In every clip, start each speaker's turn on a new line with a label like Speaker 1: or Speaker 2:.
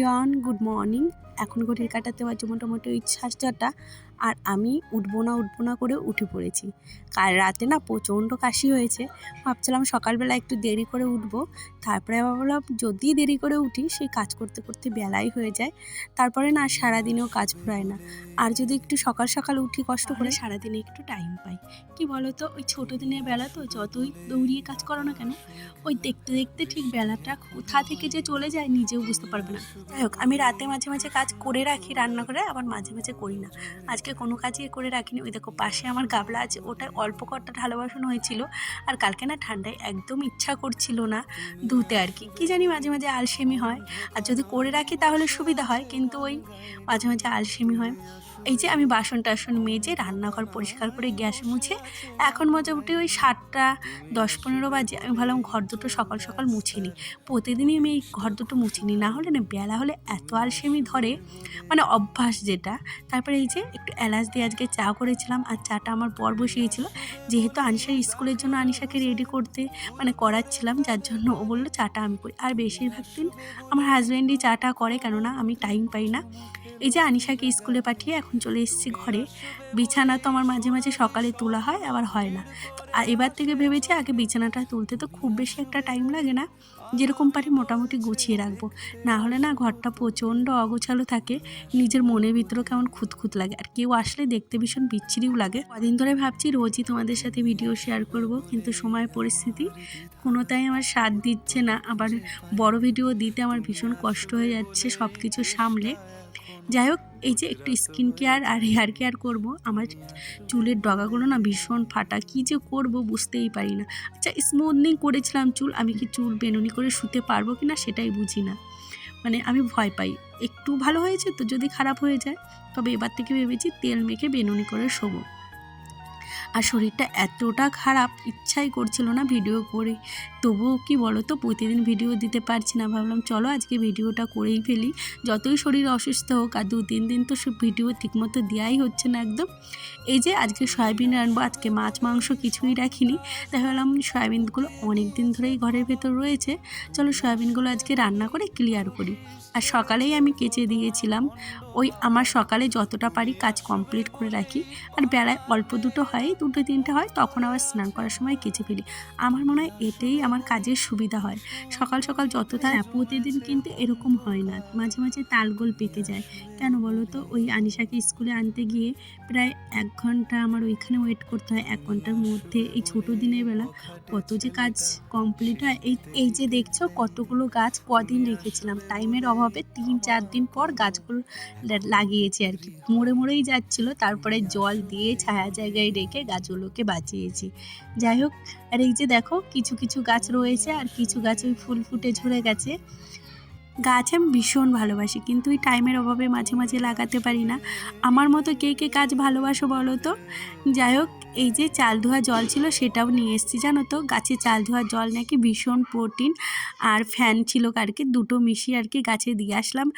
Speaker 1: Everyone, good morning. এখন ঘড়ির কাঁটাতে বাজে মোটামুটি ওই 8:30, আর আমি উঠবো না করে উঠে পড়েছি। কাল রাতে না প্রচণ্ড কাশি হয়েছে। ভাবছিলাম সকালবেলা একটু দেরি করে উঠবো, তারপরে আবার ভাবলাম যদি দেরি করে উঠি সেই কাজ করতে করতে বেলাই হয়ে যায়, তারপরে না সারাদিনেও কাজ ফুরায় না। আর যদি একটু সকাল সকাল উঠি কষ্ট করে, সারাদিনে একটু টাইম পাই। কি বলো তো, ওই ছোটো দিনের বেলা তো যতই দৌড়িয়ে কাজ করো না কেন, ওই দেখতে দেখতে ঠিক বেলাটা কোথা থেকে যে চলে যায় নিজেও বুঝতে পারবে না। যাই হোক, আমি রাতে মাঝে মাঝে কাজ করে রাখি রান্না করে, আবার মাঝে মাঝে করি না। আজকে কোনো কাজই করে রাখিনি। ওই দেখো পাশে আমার গাবলা আছে, ওটা অল্প কটা ঢালা বাসন হয়েছিল, আর কালকে না ঠান্ডায় একদম ইচ্ছা করছিল না ধুতে আর কি। কি জানি মাঝে মাঝে আলসেমি হয়, আর যদি করে রাখি তাহলে সুবিধা হয়, কিন্তু ওই মাঝে মাঝে আলসেমি হয়। এই যে আমি বাসন টাসন মেজে রান্নাঘর পরিষ্কার করে গ্যাস মুছে এখন মোটামুটি ওই 7:10-15 বাজে। আমি ভাবলাম ঘর দুটো সকাল সকাল মুছে নিই। প্রতিদিনই আমি এই ঘর দুটো মুছে নিই, না হলে না বেলা হলে এত আলসেমি ধরে, মানে অভ্যাস যেটা। তারপরে এই যে একটু এলাচ দিয়ে আজকে চা করেছিলাম, আর চাটা আমার বর বসিয়েছিল। যেহেতু আনিশার স্কুলের জন্য আনিশাকে রেডি করতে মানে করাচ্ছিলাম, যার জন্য ও বললো চাটা আমি করি। আর বেশিরভাগ দিন আমার হাজব্যান্ডই চাটা করে, কেননা আমি টাইম পাই না। এই যে আনিশাকে স্কুলে পাঠিয়ে এখন চলে এসেছি ঘরে। বিছানা তো আমার মাঝে মাঝে সকালে তোলা হয়, আবার হয় না। তো এবার থেকে ভেবেছি আগে বিছানাটা তুলতে তো খুব বেশি একটা টাইম লাগে না, যেরকম পারি মোটামুটি গুছিয়ে রাখবো। না হলে না ঘরটা প্রচণ্ড অগোছালো থাকে, নিজের মনের ভিতরেও কেমন খুঁতখুত লাগে, আর কেউ আসলে দেখতে ভীষণ বিচ্ছিরিও লাগে। কদিন ধরে ভাবছি রোজই তোমাদের সাথে ভিডিও শেয়ার করব, কিন্তু সময় পরিস্থিতি কোনোটাই আমার সাথ দিচ্ছে না। আবার বড় ভিডিও দিতে আমার ভীষণ কষ্ট হয়ে যাচ্ছে সব কিছু সামলে। যাই হোক, এই যে একটু স্কিন কেয়ার আর হেয়ার কেয়ার করব। আমার চুলের ডগাগুলো না ভীষণ ফাটা, কি যে করব বুঝতেই পারি না। আচ্ছা, স্মুথনিং করেছিলাম চুল, আমি কি চুল বেনুনি করে শুতে পারবো কি না সেটাই বুঝি না। মানে আমি ভয় পাই, একটু ভালো হয়েছে তো যদি খারাপ হয়ে যায়। তবে এবার থেকে ভেবেছি তেল মেখে বেনুনি করে শোবো। আর শরীরটা এতটা খারাপ, ইচ্ছাই করছিল না ভিডিও করে। তবুও কি বলো তো, প্রতিদিন ভিডিও দিতে পারছি না। ভাবলাম চলো আজকে ভিডিওটা করেই ফেলি, যতই শরীর অসুস্থ হোক। আর 2-3 দিন তো সব ভিডিও ঠিকমতো দেওয়াই হচ্ছে না একদম। এই যে আজকে সয়াবিন রান্নবো, আজকে মাছ মাংস কিছুই রাখিনি। তাই ভাবলাম সয়াবিনগুলো অনেক দিন ধরেই ঘরের ভেতর রয়েছে, চলো সয়াবিনগুলো আজকে রান্না করে ক্লিয়ার করি। আর সকালেই আমি কেচে দিয়েছিলাম। ওই আমার সকালে যতটা পারি কাজ কমপ্লিট করে রাখি, আর বেলায় অল্প দুটো হয়, 2-3টে হয়, তখন আবার স্নান করার সময় কেচে ফেলি। আমার মনে হয় এটাই আমার কাজের সুবিধা হয়। সকাল সকাল যতটা, প্রতিদিন কিন্তু এরকম হয় না, মাঝে মাঝে তালগোল পেকে যায়। কেন বলো তো, ওই আনিশাকে স্কুলে আনতে গিয়ে প্রায় 1 ঘন্টা আমার ওইখানে ওয়েট করতে হয়। 1 ঘন্টার মধ্যে এই ছোটো দিনের বেলা কত যে কাজ কমপ্লিট হয়। এই যে দেখছো কতগুলো গাছ কদিন রেখেছিলাম, টাইমের অভাবে 3-4 দিন পর গাছগুলো লাগিয়েছি আর কি। মরেই যাচ্ছিল, তারপরে জল দিয়ে ছায়া জায়গায় রেখে গাছগুলোকে বাঁচিয়েছি। যাই হোক, আর এই যে দেখো কিছু কিছু গাছ রয়েছে, আর কিছু গাছ ওই ফুল ফুটে ঝরে গেছে। গাছ আমি ভীষণ ভালোবাসি, কিন্তু ওই টাইমের অভাবে মাঝে মাঝে লাগাতে পারি না। আমার মতো কে কে গাছ ভালোবাসো বলো তো। যাই হোক, এই যে চাল ধোয়া জল ছিল সেটাও নিয়ে এসেছি। জানো তো, গাছে চাল ধোয়া জল নাকি ভীষণ প্রোটিন, আর ফ্যান ছিল আর কি, দুটো মিশিয়ে আর কি গাছে দিয়ে আসলাম।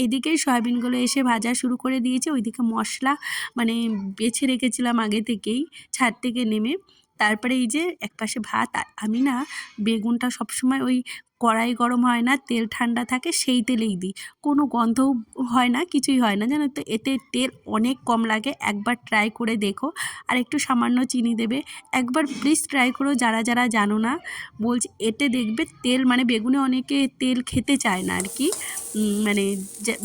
Speaker 1: এদিকে সয়াবিনগুলো এসে ভাজা শুরু করে দিয়েছে, ওইদিকে মশলা মানে বেছে রেখেছিলাম আগে থেকেই ছাদ থেকে নেমে। তারপরে এই যে একপাশে ভাত। আর আমি না বেগুনটা সবসময় ওই কড়াই গরম হয় না, তেল ঠান্ডা থাকে সেই তেলেই দিই, কোনো গন্ধও হয় না, কিছুই হয় না জানো তো। এতে তেল অনেক কম লাগে, একবার ট্রাই করে দেখো। আর একটু সামান্য চিনি দেবে, একবার প্লিজ ট্রাই করো যারা যারা জানো না। বলছি এতে দেখবে তেল মানে বেগুনে অনেকে তেল খেতে চায় না আর কি, মানে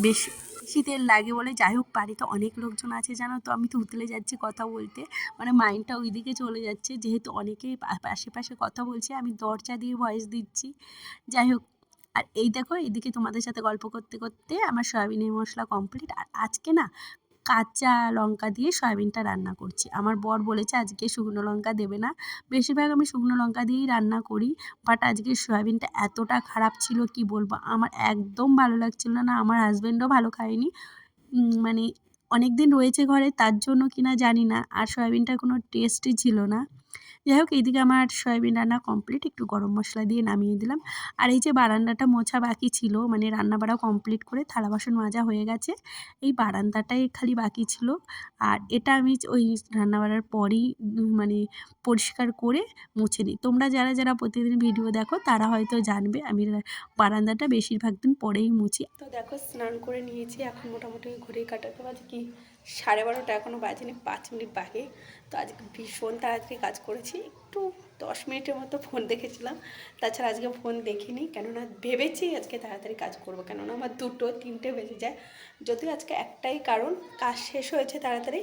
Speaker 1: বেশি বেশি তেল লাগে বলে। যাই হোক, বাড়িতে অনেক লোকজন আছে জানো তো, আমি তো উতলে যাচ্ছি কথা বলতে, মানে মাইন্ডটা ওইদিকে চলে যাচ্ছে, যেহেতু অনেকেই আশেপাশে কথা বলছে, আমি দরজা দিয়ে ভয়েস দিচ্ছি। যাই হোক, আর এই দেখো এইদিকে তোমাদের সাথে গল্প করতে করতে আমার সয়াবিনের মশলা কমপ্লিট। আর আজকে না কাঁচা লঙ্কা দিয়ে সয়াবিনটা রান্না করছি। আমার বর বলেছে আজকে শুকনো লঙ্কা দেবে না, বেশিরভাগ আমি শুকনো লঙ্কা দিয়েই রান্না করি। বাট আজকে সয়াবিনটা এতটা খারাপ ছিল কি বলবো, আমার একদম ভালো লাগছিল না, আমার হাজব্যান্ডও ভালো খায়নি। মানে অনেক দিন রয়েছে ঘরে তার জন্য কিনা জানি না, আর সয়াবিনটার কোনো টেস্টই ছিল না। যাই হোক এইদিকে আমার সয়াবিন রান্না কমপ্লিট, একটু গরম মশলা দিয়ে নামিয়ে দিলাম। আর এই যে বারান্দাটা মোছা বাকি ছিল, মানে রান্না বাড়া কমপ্লিট করে থালা বাসন মাজা হয়ে গেছে, এই বারান্দাটাই খালি বাকি ছিল। আর এটা আমি ওই রান্না বাড়ার পরেই মানে পরিষ্কার করে মুছে নিই। তোমরা যারা যারা প্রতিদিন ভিডিও দেখো তারা হয়তো জানবে আমি বারান্দাটা বেশিরভাগ দিন পরেই মুছি। তো দেখো স্নান করে নিয়েছি, এখন মোটামুটি ঘড়ির কাঁটাতে বাজে কি 12:30, এখনও বাজেনি, 5 মিনিট বাকি। তো আজকে ভীষণ তাড়াতাড়ি কাজ করেছি, একটু 10 মিনিটের মতো ফোন দেখেছিলাম, তাছাড়া আজকে ফোন দেখিনি, কেননা ভেবেছি আজকে তাড়াতাড়ি কাজ করবো, কেননা আমার 2-3টে বেজে যায়। যদিও আজকে একটাই কারণ, কাজ শেষ হয়েছে তাড়াতাড়ি,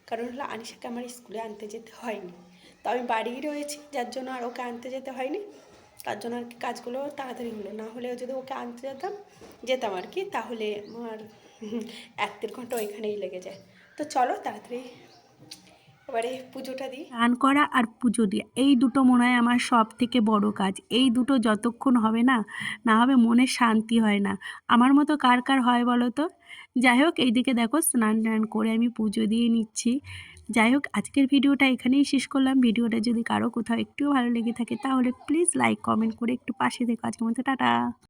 Speaker 1: কারণ হলো আনিশাকে আমার স্কুলে আনতে যেতে হয়নি। তো আমি বাড়িই রয়েছি, যার জন্য আর ওকে আনতে যেতে হয়নি, তার জন্য আর কি কাজগুলো তাড়াতাড়ি হলো। না হলেও যদি ওকে আনতে যেতাম আর কি, তাহলে আমার 1-1.5 ঘন্টা ওইখানেই লেগে যায়। তো চলো তাড়াতাড়ি এবারে পুজোটা দিই। স্নান করা আর পুজো দেওয়া, এই দুটো মনে হয় আমার সব থেকে বড় কাজ। এই দুটো যতক্ষণ হবে না, না হবে মনে শান্তি হয় না। আমার মতো কার কার হয় বলো তো? যাই হোক এইদিকে দেখো স্নান টান করে আমি পুজো দিয়ে নিচ্ছি। যাই হোক আজকের ভিডিওটা এখানেই শেষ করলাম। ভিডিওটা যদি কারো কোথাও একটুও ভালো লেগে থাকে তাহলে প্লিজ লাইক কমেন্ট করে একটু পাশে থেকো। আজকের মতো টাটা।